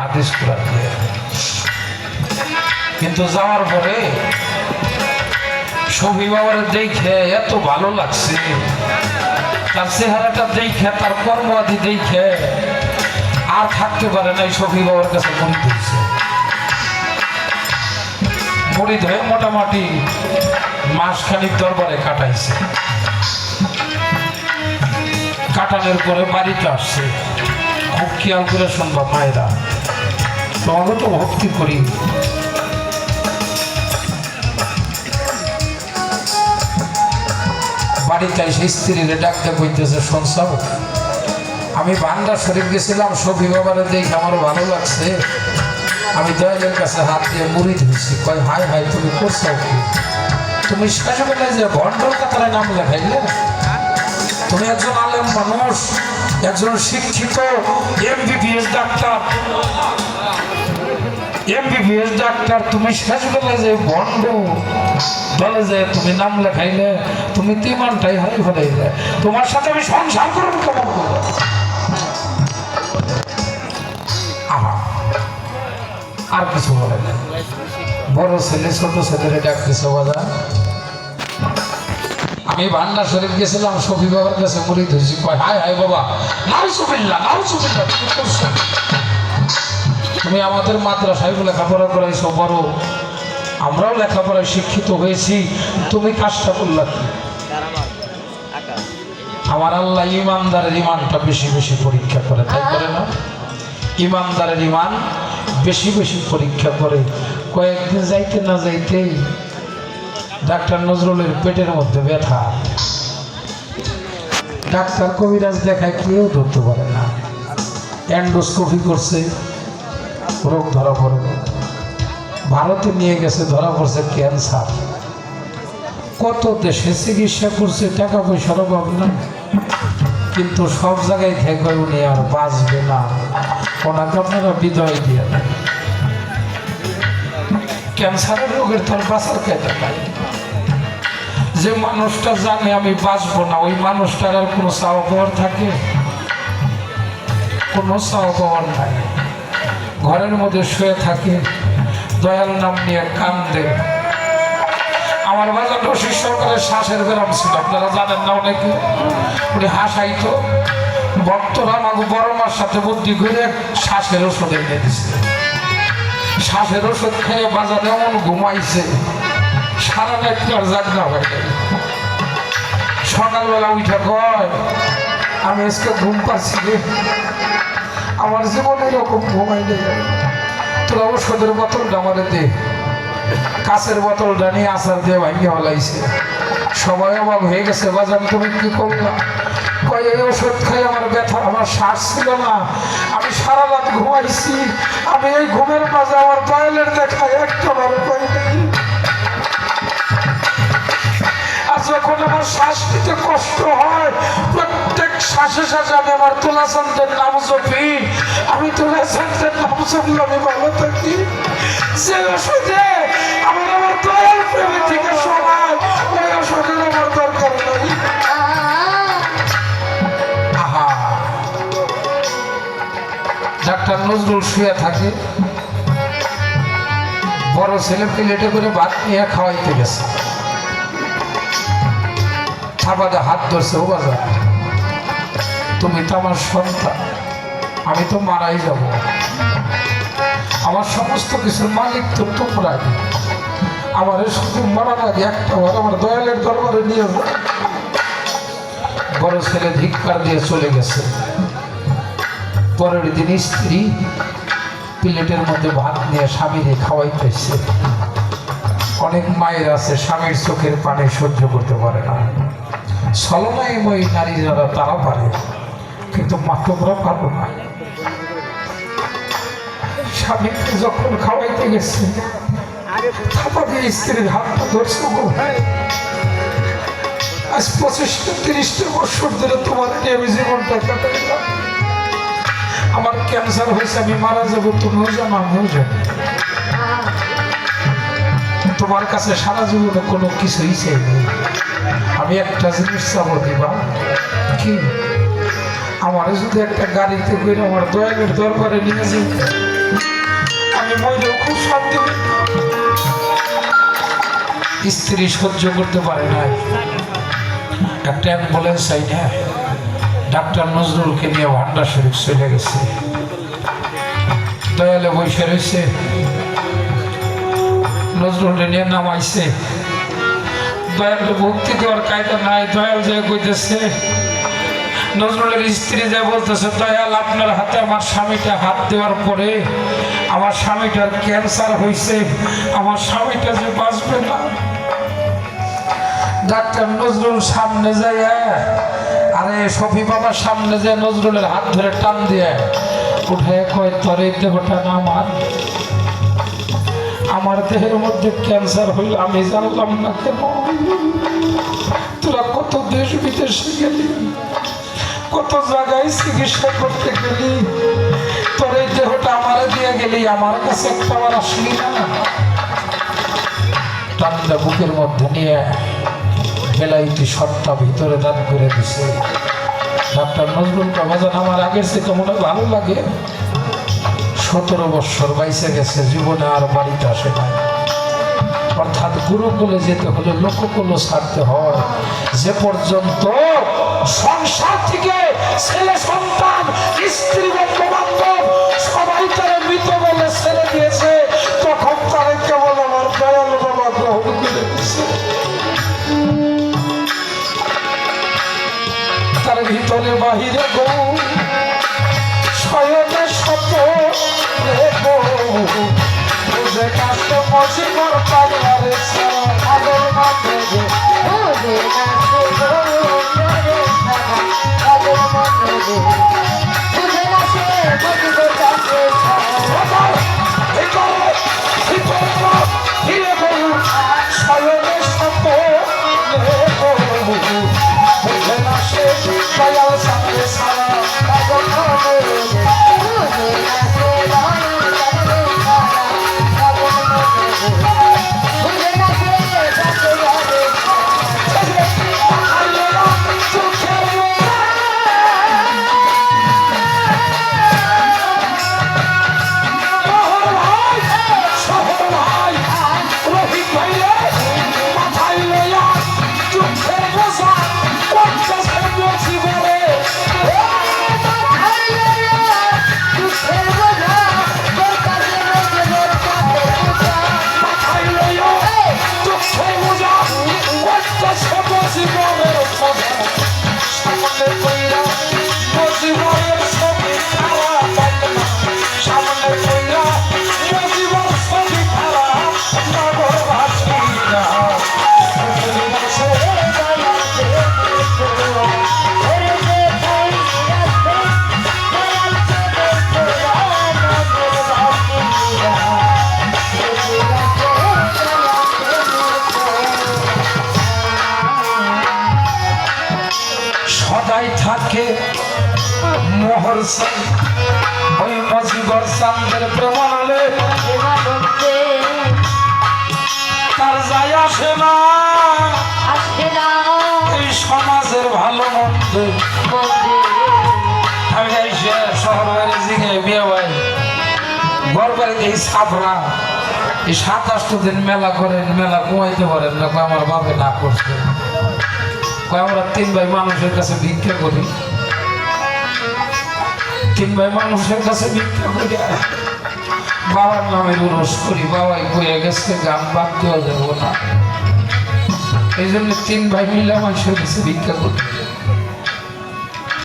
হাদিস কোরআন দিয়ে। কিন্তু যাওয়ার পরে শফি বাবার দেখে এত ভালো লাগছে, তার চেহারাটা দেখে, তার কর্মাদি দেখে আর থাকতে পারে নাই। শফি বাবার কাছে মুড়ি ধরছে, মুড়ি ধরে মোটামুটি মাসখানিক দরবারে কাটাইছে। কাটানোর পরে বাড়িতে আসছে। খুব খেয়াল করে শুনবা মায়েরা, তোমাকে তো ভক্তি করি। বাড়িতে এসে স্ত্রীর ডাকতে কইতেছে, শুনছাও আমি বান্দা শরীফ গেছিলাম, শফি বাবারে দেখে আমার ভালো লাগছে, আমি দয়ালের কাছে হাত দিয়ে মুড়ি ধুইছি। কয় হাই হাই, তুমি করছো কি? তুমি শেষবেলায় যে ভণ্ডর কাতারে নাম লেখাইলে, তুমি একজন আলেম মানুষ, একজন শিক্ষিত এমবিবিএস ডাক্তার, এমবিবিএস ডাক্তার, তুমি শেষবেলায় যে ভণ্ড বলে যে তুমি নাম লেখাইলে, তুমি তিমানটাই হারিয়ে ফেলাইলে, তোমার সাথে আমি সংসার করব কেমন করবো? আর কিছু বলে না। বড় ছেলে ছোট ছেলেরে ডাকতেছে, বাবা আমি বান্না শরীফ গেছিলাম, শফি বাবার কাছে মুড়ি ধুইছি। কয় হাই হাই বাবা, নাউজুবিল্লাহ নাউজুবিল্লাহ, তুমি করছো, তুমি আমাদের মাদ্রাসায় লেখাপড়া করাইছো, বড় আমরাও লেখাপড়ায় শিক্ষিত হয়েছি, তুমি কাজটা করলা কি? আমার আল্লাহ ইমানদারের ইমানটা বেশি বেশি পরীক্ষা করে, তাই করে না? ইমানদারের ইমান বেশি বেশি পরীক্ষা করে। কয়েকদিন যাইতে না যাইতেই ডাক্তার নজরুলের পেটের মধ্যে ব্যথা। ডাক্তার কবিরাজ দেখায়, কেউ ধরতে পারে না। এন্ডোস্কোপি করছে, রোগ ধরা পড়ে। ভারতে নিয়ে গেছে, ধরা পড়ছে ক্যান্সার। কত দেশে চিকিৎসা করছে, টাকা পয়সার অভাব না, কিন্তু সব জায়গায় থেকে উনি আর বাঁচবে না, ওনাকে আপনারা বিদায় দিয়ে দেন। ক্যান্সারের রোগের তার বাঁচার কায়দা নাই। যে মানুষটা জানে আমি বাঁচবো না, ওই মানুষটার আর কোনো চাওয়া পাওয়ার থাকে? কোনো চাওয়া পাওয়ার নাই। ঘরের মধ্যে শুয়ে থাকে, দয়াল নাম নিয়ে কান্দে। আমার বাজার রশিদ সরকারের শ্বাসের ব্যায়াম ছিল, আপনারা জানেন না অনেকে। উনি হাসাইতো, ভক্তরা আমাকে বড় মার সাথে বুদ্ধি করে শ্বাসের ওষুধ এনে দিচ্ছে। শ্বাসের ওষুধ খেয়ে বাজারে এমন ঘুমাইছে, সারা রাত আর জাগনা হয়। সকালবেলা উঠে কয়, আমি আজকে ঘুম পাচ্ছি রে, আমার জীবনে এরকম ঘুমাই নেই। তোরা ওষুধের বোতলটা আমারে দে। কাছের বোতলটা নিয়ে আচার দিয়ে ভাঙিয়ে হলাইছে। সবাই অবাক হয়ে গেছে, বাজান তুমি কি করলা? কয় এই ওষুধ খাই আমার ব্যথা, আমার শ্বাস ছিল না, আমি সারা রাত ঘুমাইছি, আমি এই ঘুমের মাঝে আমার দয়ালের দেখা একটা ভালো পাই নাই। আর যখন আমার শ্বাস নিতে কষ্ট হয়, প্রত্যেক শ্বাসে শ্বাসে আমি আমার তোলাচন্দ্রের নাম জপি, আমি তোলাচন্দ্রের নাম জপলে আমি ভালো থাকি। যে ওষুধে আমার আমার দয়াল প্রেমী থেকে সবাই, ওই ওষুধের আমার দরকার নাই। ডাক্তার নজরুল শুয়ে থাকে, বড় ছেলে প্লেটে করে ভাত নিয়ে খাওয়াইতে গেছে। থাবাতে হাত ধরছে, ও বাজার তুমি তো আমার সন্তান, আমি তো মারাই যাব, আমার সমস্ত কিছুর মালিক তো তোমরাই, আমার শুধু মরার আগে একটা বার আমার দয়ালের দরবারে নিয়ে যাও। বড় ছেলে ধিক্কার দিয়ে চলে গেছে। পরের দিন স্ত্রী প্লেটের মধ্যে ভাত নিয়ে স্বামীরে খাওয়াইতেছে। অনেক মায়ের আছে স্বামীর চোখের পানি সহ্য করতে পারে না, ছলনাময়ী নারী যারা তারা পারে, কিন্তু মাতবরা পারো না। স্বামীকে যখন খাওয়াইতে গেছে, থাপা দিয়ে স্ত্রীর হাতটা ধরছে, আজ 25-30 বছর ধরে তোমার নিয়ে আমি জীবনটা কাটাইলাম, আমার ক্যান্সার হয়েছে, আমি মারা যাবো, তুমিও জানো আমিও জানি, তোমার কাছে সারা জীবনে কোনো কিছুই চাইনি, আমি একটা জিনিস চাবো, দিবা কি? আমার যদি একটা গাড়িতে করে আমার দয়ালের দরবারে নিয়ে যাই, বাদ দিবেন। স্ত্রী সহ্য করতে পারে না, একটা অ্যাম্বুলেন্স চাই না, ডাক্তার নজরুলকে নিয়ে ভান্ডার শরীফ চলে গেছে। দয়ালে বসে রয়েছে, নজরুলকে নিয়ে নামাইছে। দয়ালে ভক্তি দেওয়ার কায়দা নাই, দয়াল যে কইতেছে, নজরুলের স্ত্রী যে বলতেছে, দয়াল আপনার হাতে আমার স্বামীটা হাত দেওয়ার পরে আমার স্বামীটার ক্যান্সার হয়েছে, আমার স্বামীটা যে বাঁচবে না। ডাক্তার নজরুল সামনে যায়, আরে শফি বাবার সামনে যায়, নজরুলের হাত ধরে টান দিয়ে উঠে কয়, তোর এই দেহটা না আমার দেহের মধ্যে ক্যান্সার হইল, আমি জানলাম না কেন? তোরা কত দেশ বিদেশে গেলি, কত জায়গায় চিকিৎসা করতে গেলি, তোর এই দেহটা আমারে দিয়ে গেলি, আমার কাছে একটা বার আসলি না? টান্ডা বুকের মধ্যে নিয়ে বেলাইটি সত্তা ভিতরে দান করে দিছে। ডাক্তার নজরুল বাবাজান আমার আগের থেকে মনে ভালো লাগে, 17 বৎসর বাইসে গেছে, জীবনে আর বাড়িতে আসে না। অর্থাৎ গুরুকুলে যেতে হলে লোককুল ছাড়তে হয়। যে পর্যন্ত সংসার থেকে ছেলে সন্তান স্ত্রী বন্ধু বান্ধব সবাই তারা মৃত বলে ছেড়ে দিয়েছে, তখন তারা কেবল আমার দয়াল বাবা গ্রহণ করে দিচ্ছে। তার ভিতরে বাহিরে গো শয়নে শত বুঝে কাছে মজিবর পাগলারে আগর মাঝে বুঝে কাছে আগর মাঝে বুঝে কাছে মজিবর কাছে শয়নে শত বুঝে কাছে দয়াল সাথে সারা আগর মাঝে বুঝে কাছে থাকে মোহর ওই মজিবর চাঁদের প্রমাণে তার যায় আসে না এই সমাজের ভালো মন্দ। আমি শহর বাড়ি জিগাই বিয়ে ভাই ঘর বাড়িতে এই সাবরা এই 27 দিন মেলা করেন, মেলা কমাইতে পারেন না? আমার বাপে না করছে। আমরা 3 ভাই মানুষের কাছে ভিক্ষা করি, 3 ভাই মানুষের কাছে ভিক্ষা করি, বাবার নামে রোষ করি। বাবাই কইয়া গেছে গান বাদ দেওয়া যাবো না, এই জন্য 3 ভাই মিলে মানুষের কাছে ভিক্ষা করি।